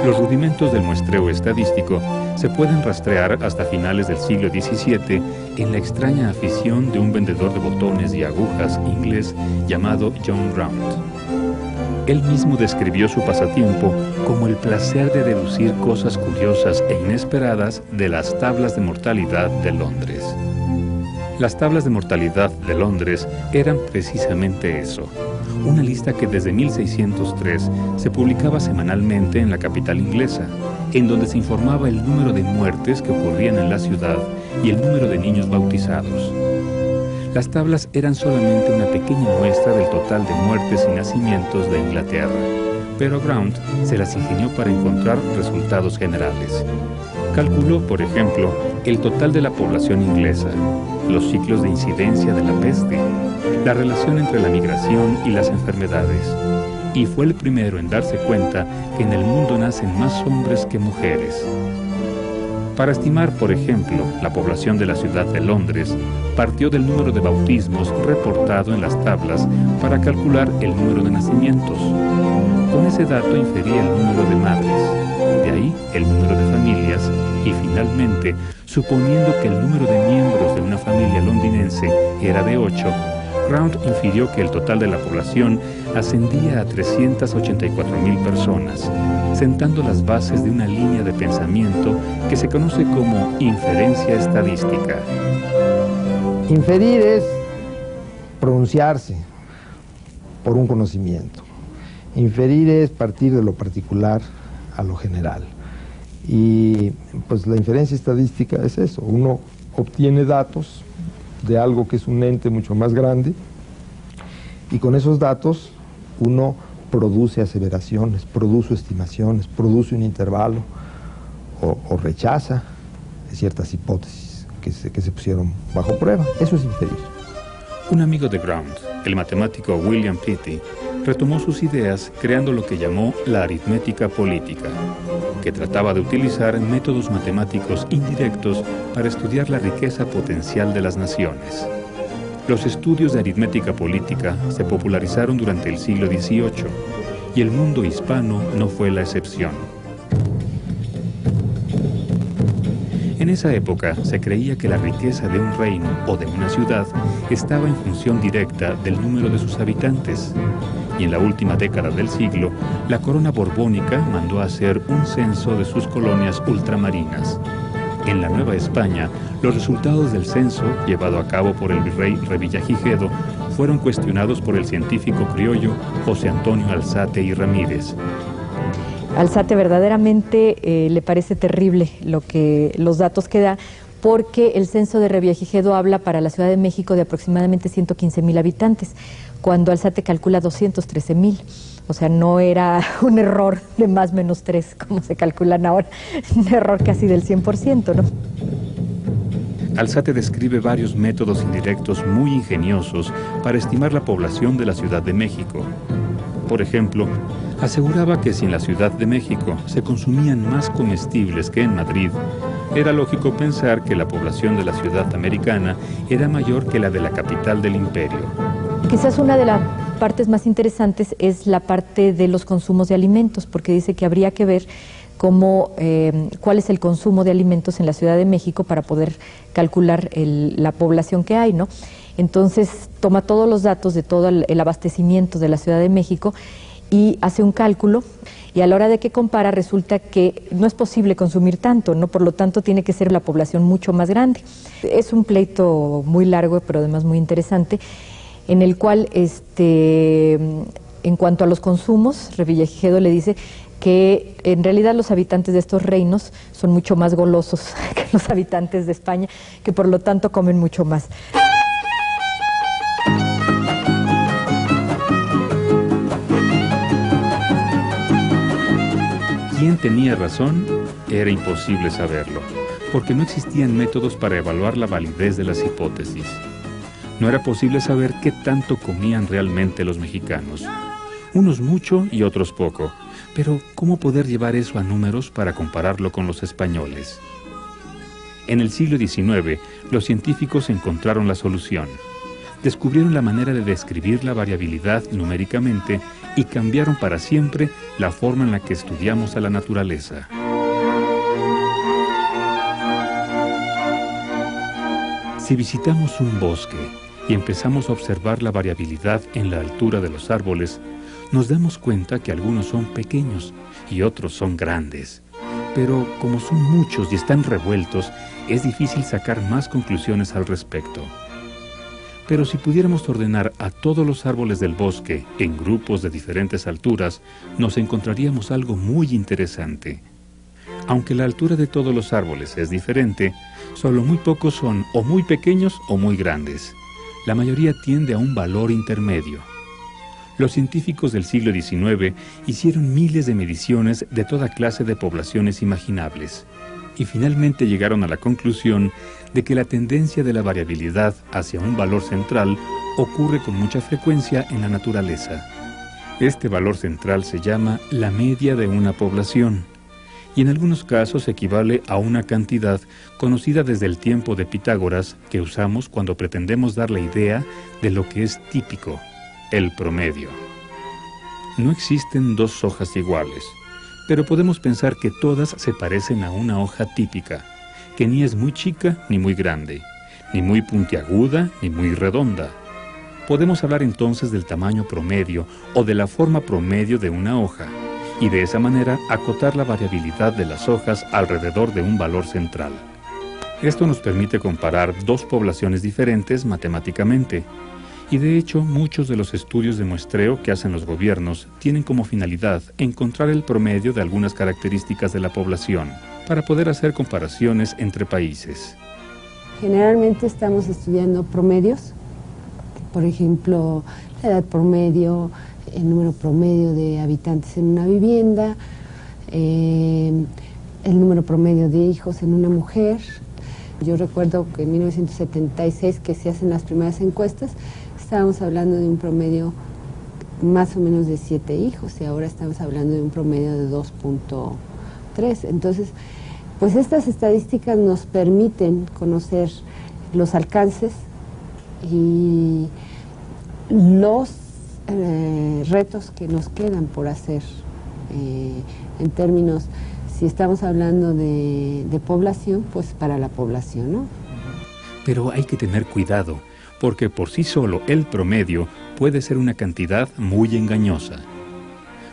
Los rudimentos del muestreo estadístico se pueden rastrear hasta finales del siglo XVII en la extraña afición de un vendedor de botones y agujas inglés llamado John Grount. Él mismo describió su pasatiempo como el placer de deducir cosas curiosas e inesperadas de las tablas de mortalidad de Londres. Las tablas de mortalidad de Londres eran precisamente eso, una lista que desde 1603 se publicaba semanalmente en la capital inglesa, en donde se informaba el número de muertes que ocurrían en la ciudad y el número de niños bautizados. Las tablas eran solamente una pequeña muestra del total de muertes y nacimientos de Inglaterra, pero Grount se las ingenió para encontrar resultados generales. Calculó, por ejemplo, el total de la población inglesa, los ciclos de incidencia de la peste, la relación entre la migración y las enfermedades, y fue el primero en darse cuenta que en el mundo nacen más hombres que mujeres. Para estimar, por ejemplo, la población de la ciudad de Londres, partió del número de bautismos reportado en las tablas para calcular el número de nacimientos. Con ese dato infería el número de madres, de ahí el número de familias y finalmente, suponiendo que el número de miembros de una familia londinense era de 8, Grount infirió que el total de la población ascendía a 384.000 personas, sentando las bases de una línea de pensamiento que se conoce como inferencia estadística. Inferir es pronunciarse por un conocimiento. Inferir es partir de lo particular a lo general. Y pues la inferencia estadística es eso, uno obtiene datos de algo que es un ente mucho más grande y con esos datos uno produce aseveraciones, produce estimaciones, produce un intervalo o rechaza ciertas hipótesis que se pusieron bajo prueba. Eso es inferir. Un amigo de Grount, el matemático William Petty, retomó sus ideas creando lo que llamó la aritmética política, que trataba de utilizar métodos matemáticos indirectos para estudiar la riqueza potencial de las naciones. Los estudios de aritmética política se popularizaron durante el siglo XVIII y el mundo hispano no fue la excepción. En esa época se creía que la riqueza de un reino o de una ciudad estaba en función directa del número de sus habitantes. Y en la última década del siglo, la corona borbónica mandó a hacer un censo de sus colonias ultramarinas. En la Nueva España, los resultados del censo, llevado a cabo por el virrey Revillagigedo, fueron cuestionados por el científico criollo José Antonio Alzate y Ramírez. Alzate verdaderamente le parece terrible los datos que da, porque el censo de Revillagigedo habla para la Ciudad de México de aproximadamente 115.000 habitantes, cuando Alzate calcula 213.000. O sea, no era un error de más menos 3, como se calculan ahora, un error casi del 100%, ¿no? Alzate describe varios métodos indirectos muy ingeniosos para estimar la población de la Ciudad de México. Por ejemplo, aseguraba que si en la Ciudad de México se consumían más comestibles que en Madrid, era lógico pensar que la población de la ciudad americana era mayor que la de la capital del imperio. Quizás una de las partes más interesantes es la parte de los consumos de alimentos, porque dice que habría que ver cuál es el consumo de alimentos en la Ciudad de México para poder calcular la población que hay, ¿no? Entonces toma todos los datos de todo el abastecimiento de la Ciudad de México y hace un cálculo, y a la hora de que compara resulta que no es posible consumir tanto, ¿no? Por lo tanto tiene que ser la población mucho más grande. Es un pleito muy largo, pero además muy interesante, en el cual en cuanto a los consumos, Revillagigedo le dice que en realidad los habitantes de estos reinos son mucho más golosos que los habitantes de España, que por lo tanto comen mucho más. ¿Quién tenía razón? Era imposible saberlo, porque no existían métodos para evaluar la validez de las hipótesis. No era posible saber qué tanto comían realmente los mexicanos. Unos mucho y otros poco, pero ¿cómo poder llevar eso a números para compararlo con los españoles? En el siglo XIX, los científicos encontraron la solución. descubrieron la manera de describir la variabilidad numéricamente y cambiaron para siempre la forma en la que estudiamos a la naturaleza. Si visitamos un bosque y empezamos a observar la variabilidad en la altura de los árboles, nos damos cuenta que algunos son pequeños y otros son grandes. Pero como son muchos y están revueltos, es difícil sacar más conclusiones al respecto. Pero si pudiéramos ordenar a todos los árboles del bosque en grupos de diferentes alturas, nos encontraríamos algo muy interesante. Aunque la altura de todos los árboles es diferente, solo muy pocos son o muy pequeños o muy grandes. La mayoría tiende a un valor intermedio. Los científicos del siglo XIX hicieron miles de mediciones de toda clase de poblaciones imaginables y finalmente llegaron a la conclusión de que la tendencia de la variabilidad hacia un valor central ocurre con mucha frecuencia en la naturaleza. Este valor central se llama la media de una población y en algunos casos equivale a una cantidad conocida desde el tiempo de Pitágoras que usamos cuando pretendemos dar la idea de lo que es típico, el promedio. No existen dos hojas iguales, pero podemos pensar que todas se parecen a una hoja típica, que ni es muy chica ni muy grande, ni muy puntiaguda ni muy redonda. Podemos hablar entonces del tamaño promedio o de la forma promedio de una hoja, y de esa manera acotar la variabilidad de las hojas alrededor de un valor central. Esto nos permite comparar dos poblaciones diferentes matemáticamente, y de hecho muchos de los estudios de muestreo que hacen los gobiernos tienen como finalidad encontrar el promedio de algunas características de la población para poder hacer comparaciones entre países. Generalmente estamos estudiando promedios, por ejemplo, la edad promedio, el número promedio de habitantes en una vivienda, el número promedio de hijos en una mujer. Yo recuerdo que en 1976, que se hacen las primeras encuestas, estábamos hablando de un promedio más o menos de 7 hijos y ahora estamos hablando de un promedio de 2.3. Entonces, pues estas estadísticas nos permiten conocer los alcances y los retos que nos quedan por hacer en términos, si estamos hablando de población, pues para la población, ¿no? Pero hay que tener cuidado, porque por sí solo el promedio puede ser una cantidad muy engañosa.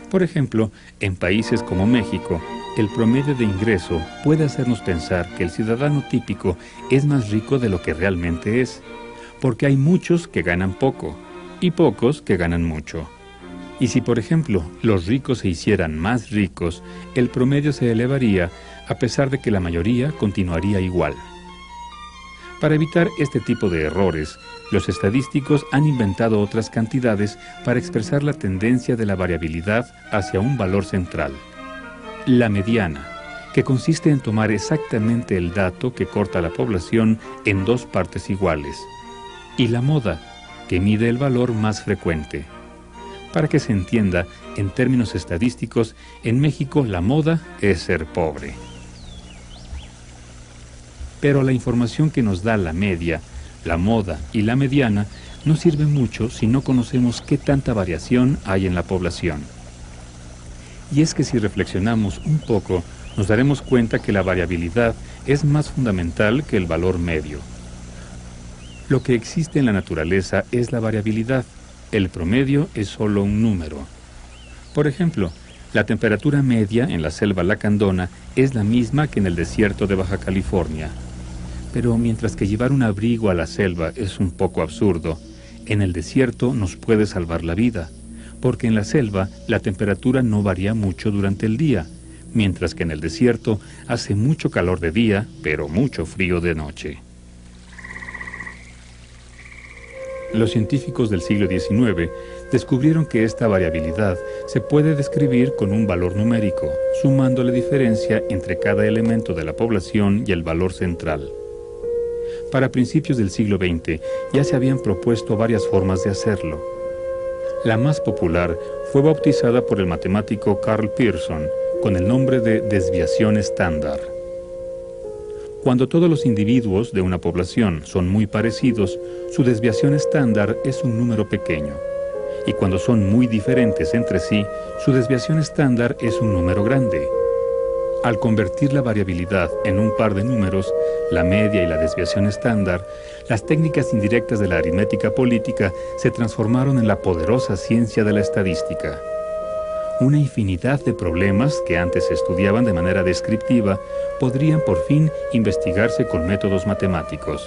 Por ejemplo, en países como México, el promedio de ingreso puede hacernos pensar que el ciudadano típico es más rico de lo que realmente es, porque hay muchos que ganan poco y pocos que ganan mucho. Y si, por ejemplo, los ricos se hicieran más ricos, el promedio se elevaría a pesar de que la mayoría continuaría igual. Para evitar este tipo de errores, los estadísticos han inventado otras cantidades para expresar la tendencia de la variabilidad hacia un valor central. La mediana, que consiste en tomar exactamente el dato que corta la población en dos partes iguales. Y la moda, que mide el valor más frecuente. Para que se entienda, en términos estadísticos, en México la moda es ser pobre. Pero la información que nos da la media, la moda y la mediana no sirve mucho si no conocemos qué tanta variación hay en la población. Y es que si reflexionamos un poco, nos daremos cuenta que la variabilidad es más fundamental que el valor medio. Lo que existe en la naturaleza es la variabilidad, el promedio es solo un número. Por ejemplo, la temperatura media en la selva lacandona es la misma que en el desierto de Baja California. Pero mientras que llevar un abrigo a la selva es un poco absurdo, en el desierto nos puede salvar la vida, porque en la selva la temperatura no varía mucho durante el día, mientras que en el desierto hace mucho calor de día, pero mucho frío de noche. Los científicos del siglo XIX descubrieron que esta variabilidad se puede describir con un valor numérico, sumando la diferencia entre cada elemento de la población y el valor central. Para principios del siglo XX ya se habían propuesto varias formas de hacerlo. La más popular fue bautizada por el matemático Karl Pearson con el nombre de desviación estándar. Cuando todos los individuos de una población son muy parecidos, su desviación estándar es un número pequeño. Y cuando son muy diferentes entre sí, su desviación estándar es un número grande. Al convertir la variabilidad en un par de números, la media y la desviación estándar, las técnicas indirectas de la aritmética política se transformaron en la poderosa ciencia de la estadística. Una infinidad de problemas que antes se estudiaban de manera descriptiva podrían por fin investigarse con métodos matemáticos.